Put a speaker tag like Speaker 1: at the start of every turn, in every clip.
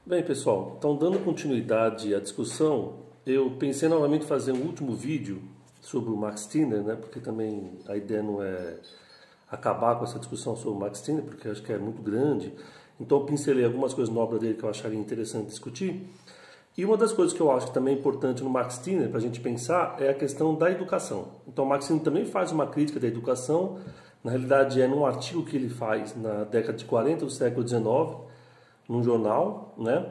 Speaker 1: Bem, pessoal, então dando continuidade à discussão, eu pensei novamente em fazer um último vídeo sobre o Max Stirner, né? Porque também a ideia não é acabar com essa discussão sobre o Max Stirner, porque eu acho que é muito grande. Então eu pincelei algumas coisas na obra dele que eu acharia interessante discutir. E uma das coisas que eu acho que também é importante no Max Stirner para a gente pensar é a questão da educação. Então o Max Stirner também faz uma crítica da educação, na realidade é num artigo que ele faz na década de 40 do século XIX, num jornal, né?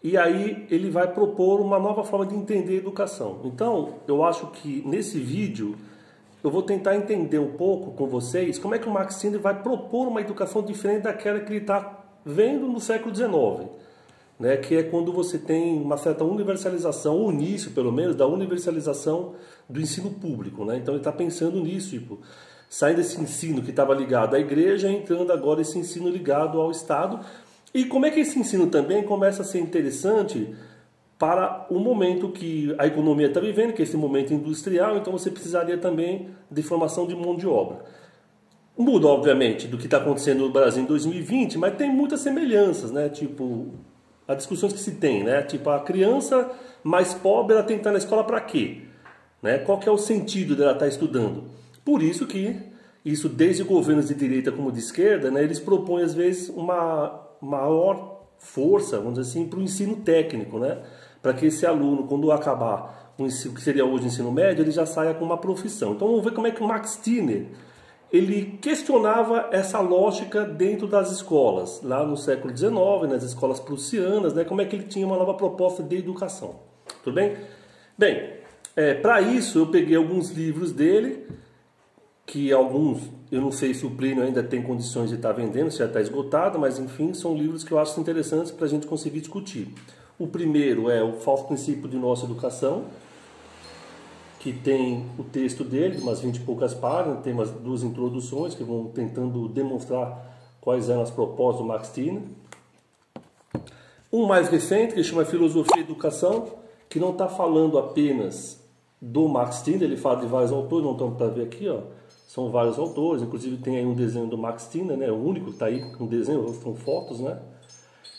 Speaker 1: E aí ele vai propor uma nova forma de entender a educação. Então, eu acho que nesse vídeo eu vou tentar entender um pouco com vocês como é que o Max Stirner vai propor uma educação diferente daquela que ele está vendo no século XIX, né? Que é quando você tem uma certa universalização, o início pelo menos, da universalização do ensino público, né? Então ele está pensando nisso, tipo, saindo desse ensino que estava ligado à igreja, entrando agora esse ensino ligado ao Estado. E como é que esse ensino também começa a ser interessante para o momento que a economia está vivendo, que é esse momento industrial, então você precisaria também de formação de mão de obra. Muda, obviamente, do que está acontecendo no Brasil em 2020, mas tem muitas semelhanças, né? Tipo, as discussões que se tem, né? Tipo, a criança mais pobre, ela tem que estar na escola para quê? Né? Qual que é o sentido dela estar estudando? Por isso que, isso desde governos de direita como de esquerda, né, eles propõem às vezes uma maior força, vamos dizer assim, para o ensino técnico, né? Para que esse aluno, quando acabar o ensino, que seria hoje o ensino médio, ele já saia com uma profissão. Então vamos ver como é que o Max Stirner ele questionava essa lógica dentro das escolas, lá no século XIX, nas escolas prussianas, né? Como é que ele tinha uma nova proposta de educação. Tudo bem? Bem, para isso eu peguei alguns livros dele, que alguns, eu não sei se o Plínio ainda tem condições de estar vendendo, se já está esgotado, mas enfim, são livros que eu acho interessantes para a gente conseguir discutir. O primeiro é o Falso Princípio de Nossa Educação, que tem o texto dele, umas 20 e poucas páginas, tem umas duas introduções que vão tentando demonstrar quais eram as propostas do Max Stirner. Um mais recente, que chama Filosofia e Educação, que não está falando apenas do Max Stirner, ele fala de vários autores, não estamos para ver aqui, ó. São vários autores, inclusive tem aí um desenho do Max Stirner, né? O único que está aí, um desenho, são fotos, né?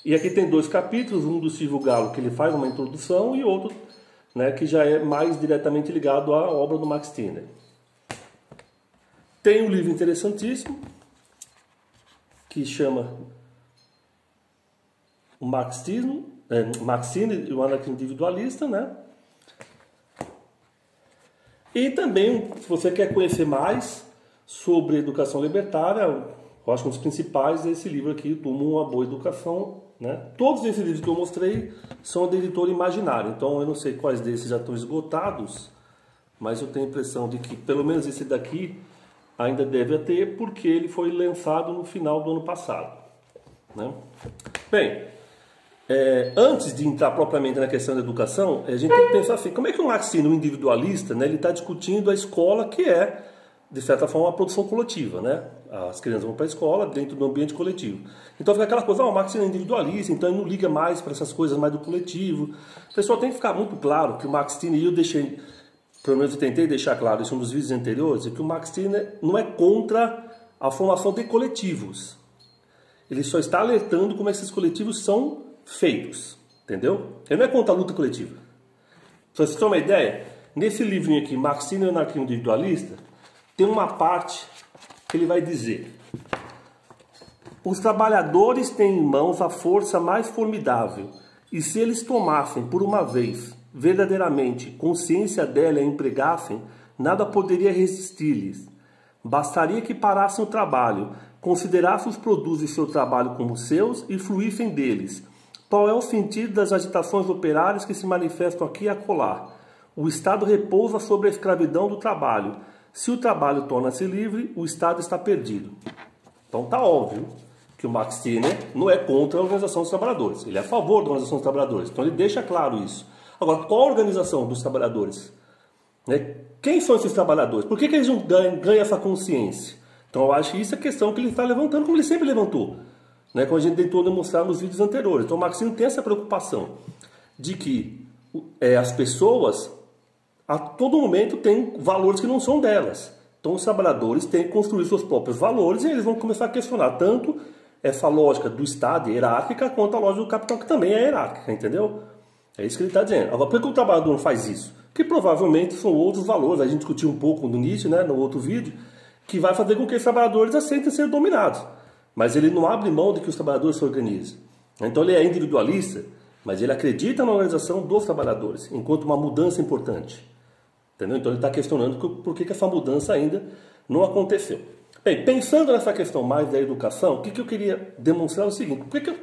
Speaker 1: E aqui tem dois capítulos, um do Silvio Galo, que ele faz uma introdução, e outro, né, que já é mais diretamente ligado à obra do Max Stirner. Tem um livro interessantíssimo, que chama o Max Stirner e o Anarquismo Individualista, né? E também, se você quer conhecer mais sobre educação libertária, eu acho que um dos principais é esse livro aqui, Rumo a uma Boa Educação, né? Todos esses livros que eu mostrei são da editora Imaginário, então eu não sei quais desses já estão esgotados, mas eu tenho a impressão de que pelo menos esse daqui ainda deve ter, porque ele foi lançado no final do ano passado, né? Bem, antes de entrar propriamente na questão da educação, a gente tem que pensar assim, como é que o Max Stirner, um individualista, né, ele está discutindo a escola, que é, de certa forma, uma produção coletiva, né? As crianças vão para a escola dentro do ambiente coletivo. Então fica aquela coisa, o Max Stirner é individualista, então ele não liga mais para essas coisas mais do coletivo. O pessoal tem que ficar muito claro que o Max Stirner, e eu deixei, pelo menos eu tentei deixar claro isso nos vídeos anteriores, é que o Max Stirner não é contra a formação de coletivos. Ele só está alertando como esses coletivos são feitos, entendeu? Ele não é contra a luta coletiva. Pra vocês terem uma ideia, nesse livrinho aqui, Max Stirner e o Anarquismo Individualista, tem uma parte que ele vai dizer: os trabalhadores têm em mãos a força mais formidável, e se eles tomassem por uma vez verdadeiramente consciência dela e a empregassem, nada poderia resistir-lhes. Bastaria que parassem o trabalho, considerassem os produtos de seu trabalho como seus e fluíssem deles. Qual é o sentido das agitações operárias que se manifestam aqui e acolá? O Estado repousa sobre a escravidão do trabalho. Se o trabalho torna-se livre, o Estado está perdido. Então está óbvio que o Max Stirner não é contra a organização dos trabalhadores. Ele é a favor da organização dos trabalhadores. Então ele deixa claro isso. Agora, qual a organização dos trabalhadores? Né? Quem são esses trabalhadores? Por que eles não ganham essa consciência? Então eu acho que isso é a questão que ele está levantando, como ele sempre levantou, né, como a gente tentou demonstrar nos vídeos anteriores. Então o Max Stirner tem essa preocupação de que as pessoas a todo momento têm valores que não são delas. Então os trabalhadores têm que construir seus próprios valores e eles vão começar a questionar tanto essa lógica do Estado hierárquica contra a lógica do capital, que também é hierárquica, entendeu? É isso que ele está dizendo. Agora, por que o trabalhador não faz isso? Que provavelmente são outros valores, a gente discutiu um pouco no início, né, no outro vídeo, que vai fazer com que os trabalhadores aceitem ser dominados. Mas ele não abre mão de que os trabalhadores se organizem. Então ele é individualista, mas ele acredita na organização dos trabalhadores, enquanto uma mudança importante. Entendeu? Então ele está questionando por que essa mudança ainda não aconteceu. Bem, pensando nessa questão mais da educação, o que eu queria demonstrar é o seguinte: por que eu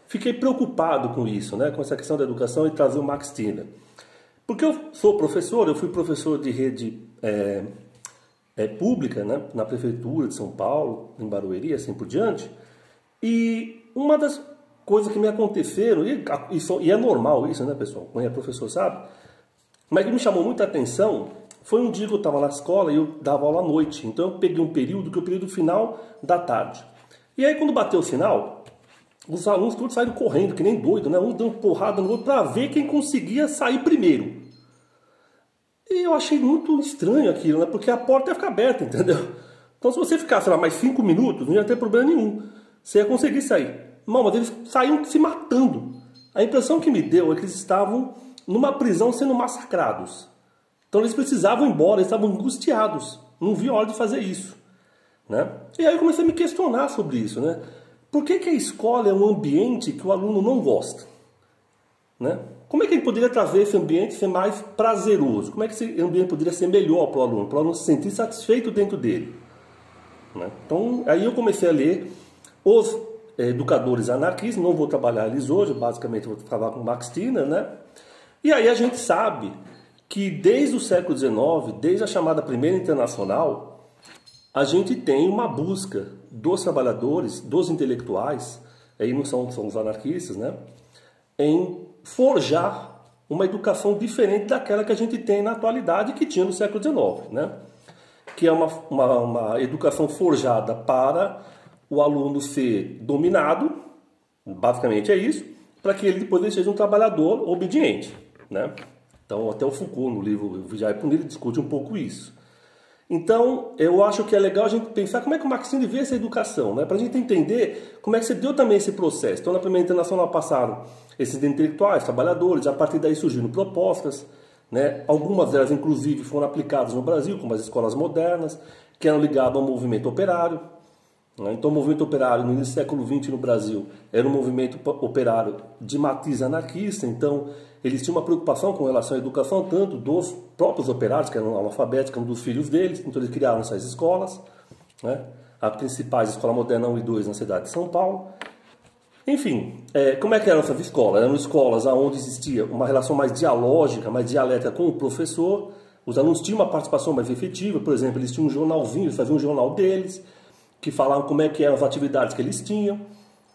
Speaker 1: fiquei preocupado com isso, né, com essa questão da educação e trazer o Max Stirner? Porque eu sou professor, eu fui professor de rede pública, né, na prefeitura de São Paulo, em Barueri, assim por diante, e uma das coisas que me aconteceram, e é normal isso, né, pessoal, quem é professor sabe, mas que me chamou muita atenção foi um dia que eu estava na escola e eu dava aula à noite. Então eu peguei um período, que é o período final da tarde. E aí quando bateu o sinal, os alunos todos saíram correndo, que nem doido, né? Um dando porrada no outro para ver quem conseguia sair primeiro. E eu achei muito estranho aquilo, né? Porque a porta ia ficar aberta, entendeu? Então se você ficasse lá mais 5 minutos, não ia ter problema nenhum. Você ia conseguir sair. Não, mas eles saíam se matando. A impressão que me deu é que eles estavam numa prisão sendo massacrados. Então eles precisavam ir embora, eles estavam angustiados. Não vi a hora de fazer isso, né? E aí eu comecei a me questionar sobre isso, né? Por que a escola é um ambiente que o aluno não gosta, né? Como é que ele poderia trazer esse ambiente ser mais prazeroso? Como é que esse ambiente poderia ser melhor para o aluno se sentir satisfeito dentro dele, né? Então aí eu comecei a ler os educadores anarquistas, não vou trabalhar eles hoje, basicamente vou falar com o Max Stirner, né? E aí a gente sabe que desde o século XIX, desde a chamada Primeira Internacional, a gente tem uma busca dos trabalhadores, dos intelectuais, aí não são os anarquistas, né, em forjar uma educação diferente daquela que a gente tem na atualidade, que tinha no século XIX, né, que é uma educação forjada para o aluno ser dominado, basicamente é isso, para que ele depois seja um trabalhador obediente, né. Então, até o Foucault, no livro O Vigiar e Punir, ele discute um pouco isso. Então, eu acho que é legal a gente pensar como é que o Max Stirner vê essa educação, né? Para a gente entender como é que se deu também esse processo. Então, na Primeira Internacional passaram esses intelectuais, trabalhadores, a partir daí surgiram propostas, né? Algumas delas, inclusive, foram aplicadas no Brasil, como as escolas modernas, que eram ligadas ao movimento operário. Então o movimento operário no início do século XX no Brasil era um movimento operário de matriz anarquista, então eles tinham uma preocupação com relação à educação tanto dos próprios operários, que eram analfabetos, como dos filhos deles, então eles criaram essas escolas, né? As principais, Escola Moderna 1 e 2 na cidade de São Paulo. Enfim, como é que eram essas escolas? Eram escolas onde existia uma relação mais dialógica, mais dialética com o professor, os alunos tinham uma participação mais efetiva, por exemplo, eles tinham um jornalzinho, eles faziam um jornal deles, que falavam como é que eram as atividades que eles tinham,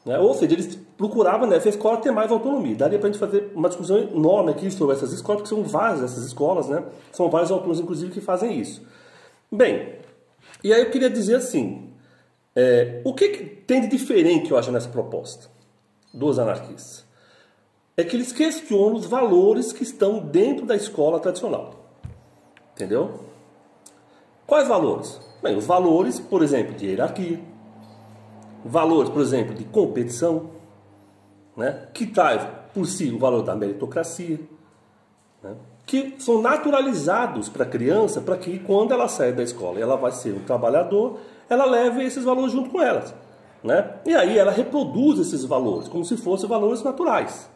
Speaker 1: né? Ou seja, eles procuravam nessa escola ter mais autonomia. Daria para a gente fazer uma discussão enorme aqui sobre essas escolas, porque são várias essas escolas, né? São vários autores, inclusive, que fazem isso. Bem, e aí eu queria dizer assim, o que tem de diferente, eu acho, nessa proposta dos anarquistas? É que eles questionam os valores que estão dentro da escola tradicional. Entendeu? Quais valores? Bem, os valores, por exemplo, de hierarquia, valores, por exemplo, de competição, né, que traz por si o valor da meritocracia, né, que são naturalizados para a criança, para que quando ela sair da escola e ela vai ser um trabalhador, ela leve esses valores junto com ela, né? E aí ela reproduz esses valores, como se fossem valores naturais.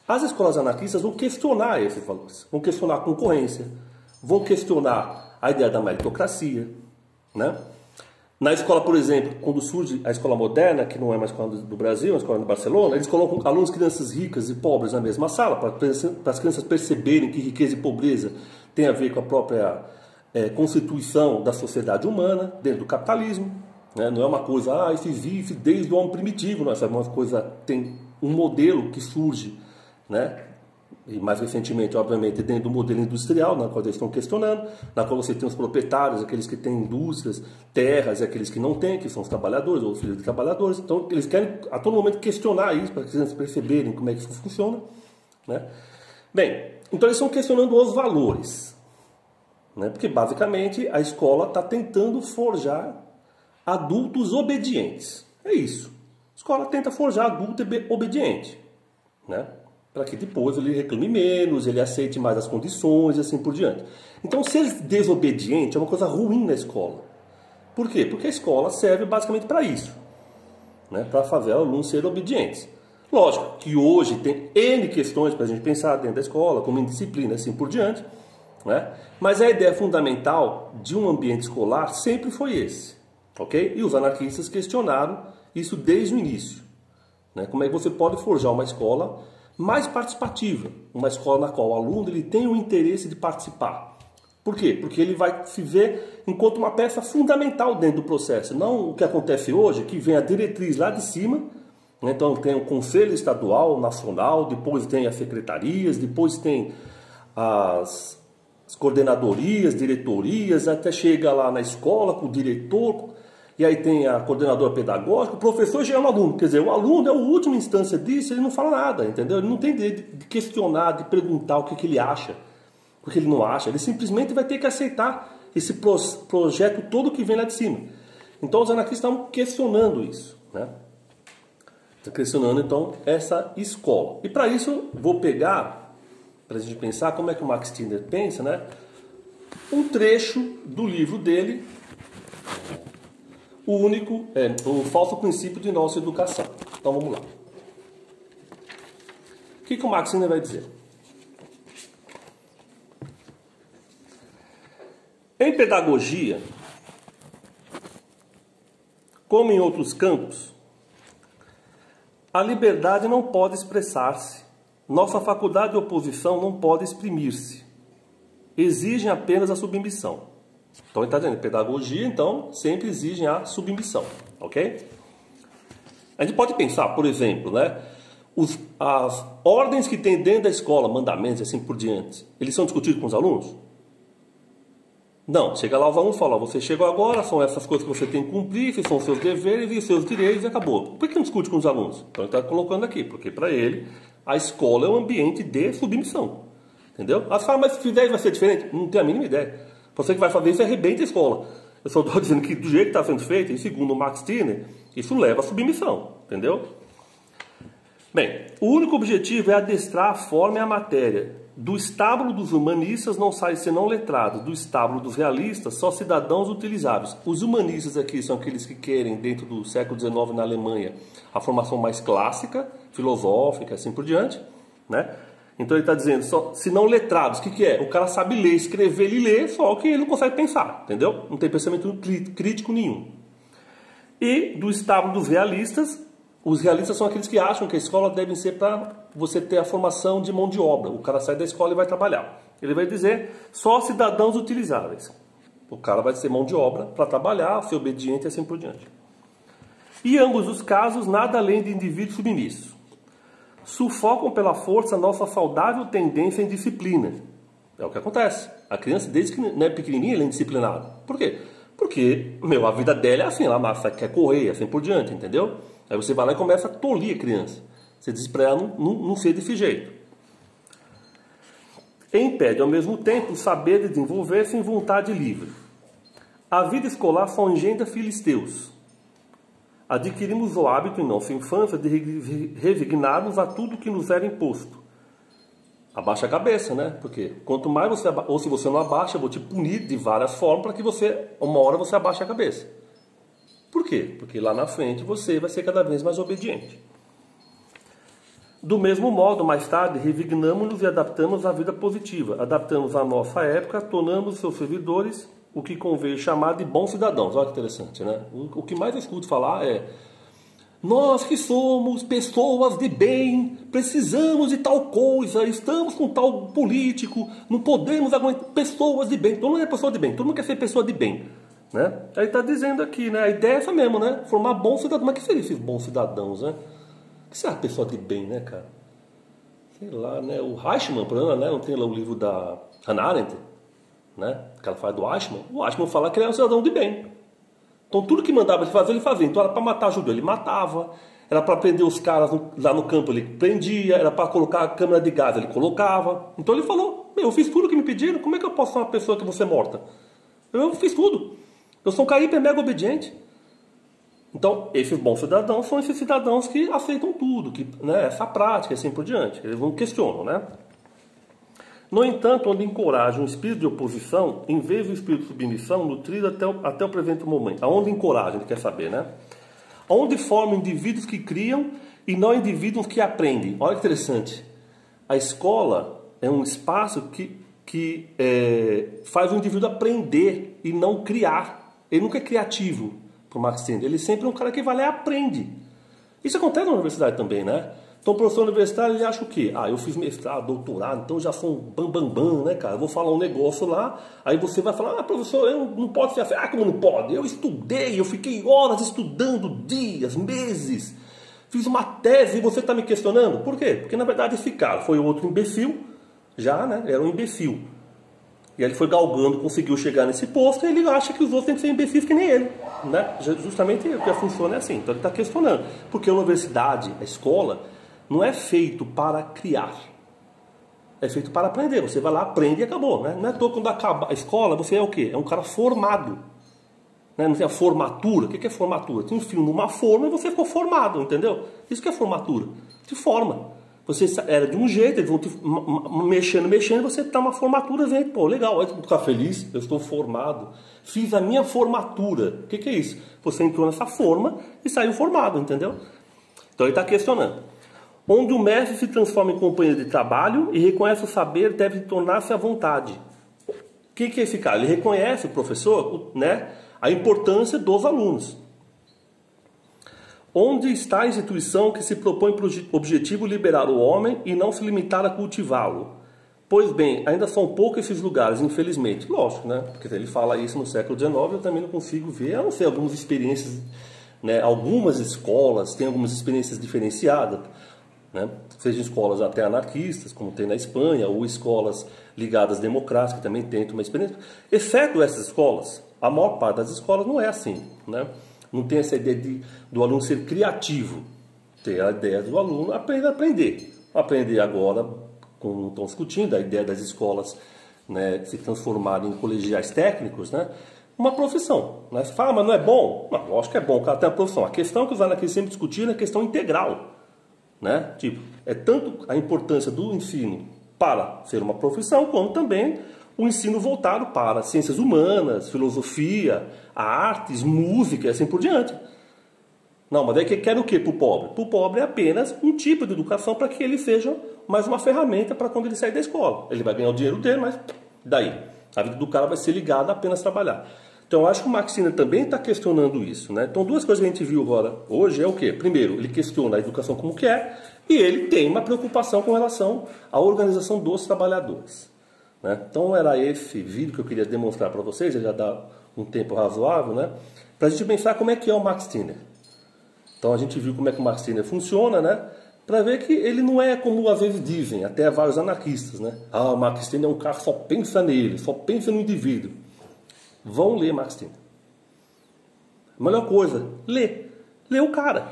Speaker 1: As escolas anarquistas vão questionar esses valores, vão questionar a concorrência, vão questionar a ideia da meritocracia, né? Na escola, por exemplo, quando surge a escola moderna, que não é mais a escola do Brasil, é a escola de Barcelona, eles colocam alunos, crianças ricas e pobres na mesma sala, para as crianças perceberem que riqueza e pobreza tem a ver com a própria constituição da sociedade humana, dentro do capitalismo, né? Não é uma coisa, isso existe desde o homem primitivo, não é uma coisa, tem um modelo que surge, né? E mais recentemente, obviamente, dentro do modelo industrial, na qual eles estão questionando, na qual você tem os proprietários, aqueles que têm indústrias, terras, e aqueles que não têm, que são os trabalhadores, ou os filhos de trabalhadores. Então, eles querem a todo momento questionar isso, para que eles perceberem como é que isso funciona, né? Bem, então eles estão questionando os valores, né? Porque, basicamente, a escola está tentando forjar adultos obedientes. É isso. escola tenta forjar adulto obediente, né? Para que depois ele reclame menos, ele aceite mais as condições e assim por diante. Então, ser desobediente é uma coisa ruim na escola. Por quê? Porque a escola serve basicamente para isso, né? Para fazer alunos serem obedientes. Lógico que hoje tem N questões para a gente pensar dentro da escola, como indisciplina e assim por diante, né? Mas a ideia fundamental de um ambiente escolar sempre foi esse, ok? E os anarquistas questionaram isso desde o início, né? Como é que você pode forjar uma escola mais participativa, uma escola na qual o aluno ele tem o interesse de participar. Por quê? Porque ele vai se ver enquanto uma peça fundamental dentro do processo, não o que acontece hoje, que vem a diretriz lá de cima, né? Então tem o Conselho Estadual, Nacional, depois tem as secretarias, depois tem as coordenadorias, diretorias, até chega lá na escola com o diretor, e aí tem a coordenadora pedagógica, o professor já é um aluno. Quer dizer, o aluno é a última instância disso, ele não fala nada, entendeu? Ele não tem direito de questionar, de perguntar o que ele acha, o que ele não acha. Ele simplesmente vai ter que aceitar esse projeto todo que vem lá de cima. Então os anarquistas estão questionando isso, né? Estão questionando, então, essa escola. E para isso, vou pegar, para a gente pensar como é que o Max Stirner pensa, né? Um trecho do livro dele, o falso princípio de nossa educação. Então vamos lá. O que o Max Stirner vai dizer? Em pedagogia, como em outros campos, a liberdade não pode expressar-se. Nossa faculdade de oposição não pode exprimir-se. Exigem apenas a submissão. Então ele está dizendo, pedagogia, então, sempre exigem a submissão, ok? A gente pode pensar, por exemplo, né, as ordens que tem dentro da escola, mandamentos e assim por diante, eles são discutidos com os alunos? Não, chega lá os alunos e fala, você chegou agora, são essas coisas que você tem que cumprir, esses são os seus deveres e os seus direitos e acabou. Por que não discute com os alunos? Então ele está colocando aqui, porque para ele, a escola é um ambiente de submissão, entendeu? As formas se fizer vai ser diferente? Não tenho a mínima ideia. Você que vai fazer isso arrebenta a escola. Eu só estou dizendo que do jeito que está sendo feito, e segundo o Max Stirner, isso leva à submissão, entendeu? Bem, o único objetivo é adestrar a forma e a matéria. Do estábulo dos humanistas não sai senão letrados, do estábulo dos realistas só cidadãos utilizáveis. Os humanistas aqui são aqueles que querem, dentro do século XIX na Alemanha, a formação mais clássica, filosófica, assim por diante, né? Então ele está dizendo, se não letrados, o que é? O cara sabe ler, escrever, ele lê, só que ele não consegue pensar, entendeu? Não tem pensamento crítico nenhum. E do estábulo dos realistas, os realistas são aqueles que acham que a escola deve ser para você ter a formação de mão de obra. O cara sai da escola e vai trabalhar. Ele vai dizer, só cidadãos utilizáveis. O cara vai ser mão de obra para trabalhar, ser obediente e assim por diante. E em ambos os casos, nada além de indivíduos submissos. Sufocam pela força nossa saudável tendência em disciplina. É o que acontece. A criança, desde que não é pequenininha, ela é indisciplinada. Por quê? Porque, a vida dela é assim, ela quer correr, assim por diante, entendeu? Aí você vai lá e começa a tolir a criança. Você diz para ela não ser desse jeito. E impede, ao mesmo tempo, o saber desenvolver-se em vontade livre. A vida escolar só engendra filisteus. Adquirimos o hábito em nossa infância de resignar-nos a tudo que nos era imposto. Abaixa a cabeça, né? Porque quanto mais você abaixa, ou se você não abaixa, eu vou te punir de várias formas para que uma hora você abaixe a cabeça. Por quê? Porque lá na frente você vai ser cada vez mais obediente. Do mesmo modo, mais tarde, resignamos-nos e adaptamos à vida positiva. Adaptamos à nossa época, tornamos seus servidores o que convém chamar de bons cidadãos. Olha que interessante, né? O que mais eu escuto falar é: nós que somos pessoas de bem, precisamos de tal coisa, estamos com tal político, não podemos aguentar pessoas de bem. Todo mundo é pessoa de bem, todo mundo quer ser pessoa de bem, né? Aí está dizendo aqui, né? A ideia é essa mesmo, né? Formar bons cidadãos. Mas o que seria esses bons cidadãos, né? O que será pessoa de bem, né, cara? Sei lá, né? O Eichmann, por exemplo, né? Não tem lá o livro da Hannah Arendt, né? Que ela fala do Eichmann. O Eichmann fala que ele era um cidadão de bem. Então tudo que mandava ele fazer, ele fazia. Então era para matar judeu, ele matava. Era para prender os caras lá no campo, ele prendia. Era para colocar a câmera de gás, ele colocava. Então ele falou: eu fiz tudo que me pediram, como é que eu posso ser uma pessoa que vou ser morta? Eu fiz tudo. Eu sou um cara hiper mega obediente. Então, esses bons cidadãos são esses cidadãos que aceitam tudo, que, né, essa prática e assim por diante. Eles não questionam, né? No entanto, onde encoraja um espírito de oposição, em vez do espírito de submissão, nutrido até o presente momento. Aonde encoraja, ele quer saber, né? Onde formam indivíduos que criam e não indivíduos que aprendem. Olha que interessante. A escola é um espaço que faz o indivíduo aprender e não criar. Ele nunca é criativo, para o Max Stinder. Ele sempre é um cara que vai lá e aprende. Isso acontece na universidade também, né? Então o professor universitário, ele acha o quê? Ah, eu fiz mestrado, doutorado, então eu já sou um bambambam, né, cara? Eu vou falar um negócio lá, aí você vai falar, ah, professor, eu não pode ser assim. Ah, como não pode? Eu estudei, eu fiquei horas estudando, dias, meses, fiz uma tese e você está me questionando? Por quê? Porque na verdade esse cara foi outro imbecil, já, né? Era um imbecil. E aí ele foi galgando, conseguiu chegar nesse posto, e ele acha que os outros têm que ser imbecis que nem ele, né? Justamente porque a função é assim. Então ele está questionando. Porque a universidade, a escola, não é feito para criar. É feito para aprender. Você vai lá, aprende e acabou, né? Não é todo quando acaba a escola, você é o quê? É um cara formado. Né? Não tem a formatura. O que é formatura? Tem um fio numa forma e você ficou formado, entendeu? Isso que é formatura. Te forma. Você era de um jeito, eles vão te mexendo, você está uma formatura, vem, pô, legal, vai ficar feliz, eu estou formado. Fiz a minha formatura. O que é isso? Você entrou nessa forma e saiu formado, entendeu? Então ele está questionando. Onde o mestre se transforma em companheiro de trabalho e reconhece o saber, deve tornar-se à vontade. O que é esse cara? Ele reconhece, o professor, né, a importância dos alunos. Onde está a instituição que se propõe para o objetivo liberar o homem e não se limitar a cultivá-lo? Pois bem, ainda são poucos esses lugares, infelizmente. Lógico, né? Porque ele fala isso no século XIX, eu também não consigo ver, a não ser algumas experiências, né? Algumas escolas têm algumas experiências diferenciadas, né? Sejam escolas até anarquistas, como tem na Espanha, ou escolas ligadas democráticas, que também tentam uma experiência. Exceto essas escolas, a maior parte das escolas não é assim, né? Não tem essa ideia do aluno ser criativo. Tem a ideia do aluno aprender. Aprender agora, como não estão discutindo, a ideia das escolas, né, se transformarem em colegiais técnicos, né? Uma profissão. Né? Você fala, mas não é bom? Não, lógico que é bom, o cara tem uma profissão. A questão que os anarquistas sempre discutiram é a questão integral. Né? Tipo, é tanto a importância do ensino para ser uma profissão, como também o ensino voltado para ciências humanas, filosofia, artes, música e assim por diante. Não, mas daí que quer o quê para o pobre? Para o pobre é apenas um tipo de educação para que ele seja mais uma ferramenta para quando ele sair da escola. Ele vai ganhar o dinheiro dele, mas daí? A vida do cara vai ser ligada a apenas trabalhar. Então eu acho que o Max Stinder também está questionando isso, né? Então duas coisas que a gente viu agora hoje é o quê? Primeiro, ele questiona a educação como que é, e ele tem uma preocupação com relação à organização dos trabalhadores, né? Então era esse vídeo que eu queria demonstrar para vocês, já dá um tempo razoável, né? Para a gente pensar como é que é o Max Stinder. Então a gente viu como é que o Max Stinder funciona, né? Para ver que ele não é como às vezes dizem, até vários anarquistas, né? Ah, o Max Stinder é um cara que só pensa nele, só pensa no indivíduo. Vão ler Max Stinder. A melhor coisa, lê. Lê o cara,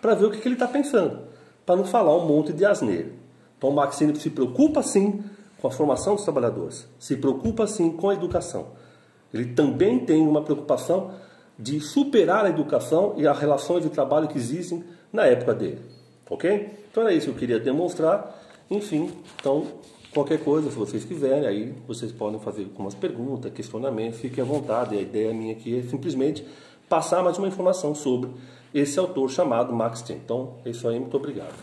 Speaker 1: para ver o que ele está pensando, para não falar um monte de asneira. Então o Max Stinder se preocupa sim com a formação dos trabalhadores, se preocupa sim com a educação. Ele também tem uma preocupação de superar a educação e as relações de trabalho que existem na época dele. Ok? Então era isso que eu queria demonstrar. Enfim, então qualquer coisa, se vocês quiserem, aí vocês podem fazer algumas perguntas, questionamentos, fiquem à vontade. A ideia minha aqui é simplesmente passar mais uma informação sobre esse autor chamado Max Stinder. Então é isso aí, muito obrigado.